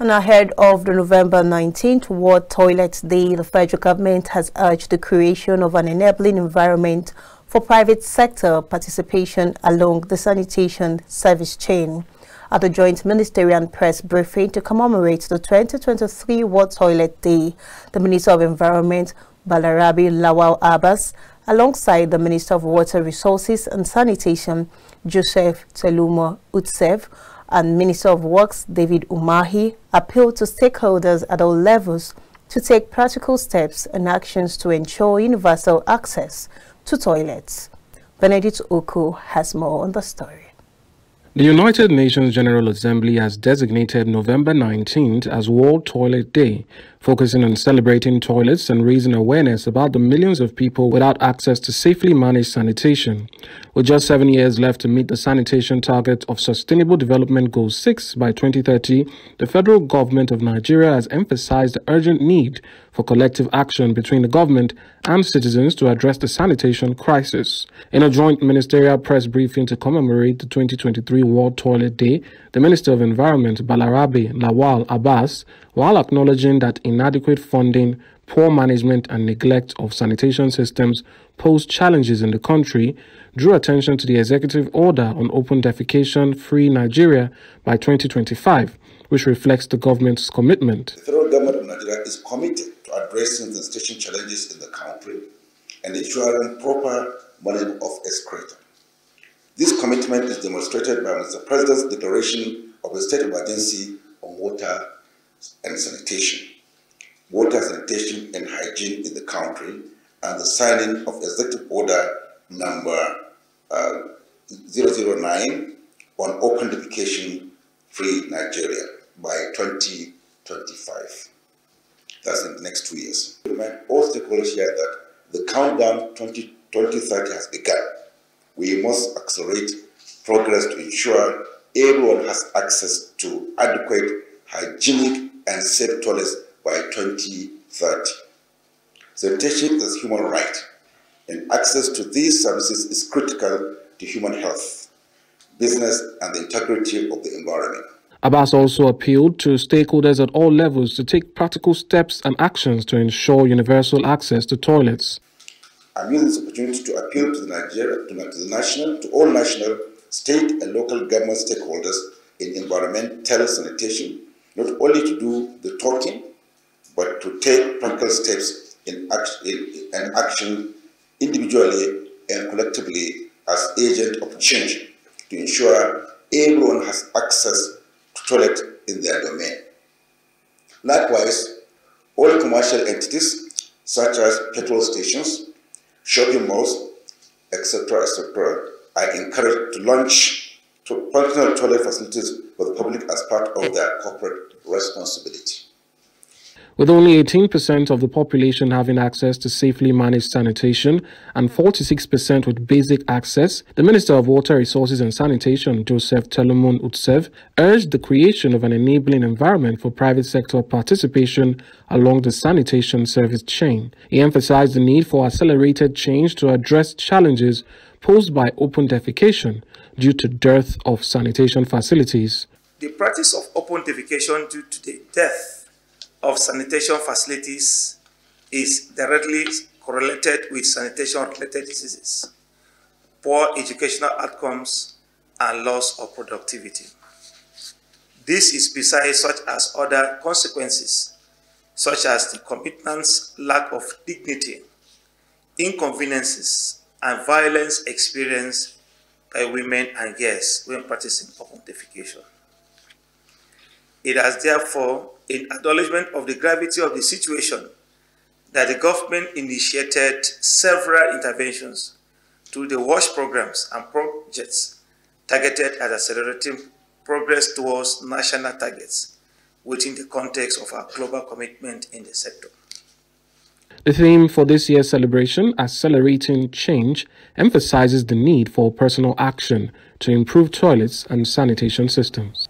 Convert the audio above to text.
And ahead of the November 19th World Toilet Day, the federal government has urged the creation of an enabling environment for private sector participation along the sanitation service chain. At the joint ministerial press briefing to commemorate the 2023 World Toilet Day, the Minister of Environment, Balarabe Lawal Abbas, alongside the Minister of Water Resources and Sanitation, Joseph Telumo Utsev, and Minister of Works, David Umahi, appealed to stakeholders at all levels to take practical steps and actions to ensure universal access to toilets. Benedict Oku has more on the story. The United Nations General Assembly has designated November 19th as World Toilet Day, focusing on celebrating toilets and raising awareness about the millions of people without access to safely managed sanitation. With just 7 years left to meet the sanitation target of Sustainable Development Goal 6 by 2030, the federal government of Nigeria has emphasized the urgent need for collective action between the government and citizens to address the sanitation crisis. In a joint ministerial press briefing to commemorate the 2023 World Toilet Day, the Minister of Environment, Balarabe Lawal Abbas, while acknowledging that inadequate funding, poor management and neglect of sanitation systems pose challenges in the country, drew attention to the executive order on open defecation free Nigeria by 2025, which reflects the government's commitment. The federal government of Nigeria is committed to addressing the sanitation challenges in the country and ensuring proper management of excreta. This commitment is demonstrated by Mr. President's declaration of a state of emergency on water and sanitation, and hygiene in the country, and the signing of Executive Order number 009 on open defecation free Nigeria by 2025. That's in the next 2 years. We remind all stakeholders here that the countdown 2030 has begun. We must accelerate progress to ensure everyone has access to adequate, hygienic, and safe toilets by 2030. Sanitation is a human right, and access to these services is critical to human health, business, and the integrity of the environment. Abbas also appealed to stakeholders at all levels to take practical steps and actions to ensure universal access to toilets. I'm using this opportunity to appeal to all national, state, and local government stakeholders in environmental sanitation, not only to do the talking, but to take practical steps in action individually and collectively as agents of change to ensure everyone has access to toilet in their domain. Likewise, all commercial entities such as petrol stations, shopping malls, etc., are encouraged to launch functional toilet facilities for the public as part of their corporate responsibility. With only 18% of the population having access to safely managed sanitation and 46% with basic access, the Minister of Water Resources and Sanitation, Joseph Telumo Utsev, urged the creation of an enabling environment for private sector participation along the sanitation service chain. He emphasized the need for accelerated change to address challenges posed by open defecation due to dearth of sanitation facilities. The practice of open defecation due to the death of sanitation facilities is directly correlated with sanitation-related diseases, poor educational outcomes, and loss of productivity. This is besides such as other consequences, such as the commitment's lack of dignity, inconveniences, and violence experienced by women and girls when practicing open defecation. It has therefore, in acknowledgement of the gravity of the situation, that the government initiated several interventions through the WASH programs and projects targeted at accelerating progress towards national targets within the context of our global commitment in the sector. The theme for this year's celebration, Accelerating Change, emphasizes the need for personal action to improve toilets and sanitation systems.